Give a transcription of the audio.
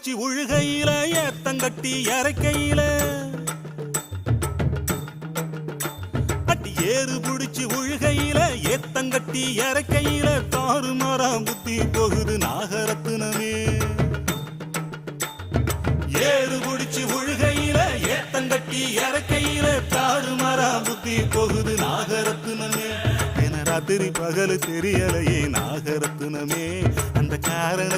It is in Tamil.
புடிச்சு உழுகையில ஏத்தங்கட்டி இறக்கையில ஏறு புடிச்சு உழுகையில ஏத்தங்கட்டி இறக்கையில தாறுமாறாம் புத்தி போகுது நாகரத்தினமே. ஏறு புடிச்சு உழுகையில ஏத்தங்கட்டி இறக்கையில தாறுமாறாம் புத்தி போகுது நாகரத்தினமே. என ராத்திரி பகல் தெரியலையே நாகரத்தினமே. அந்த காரண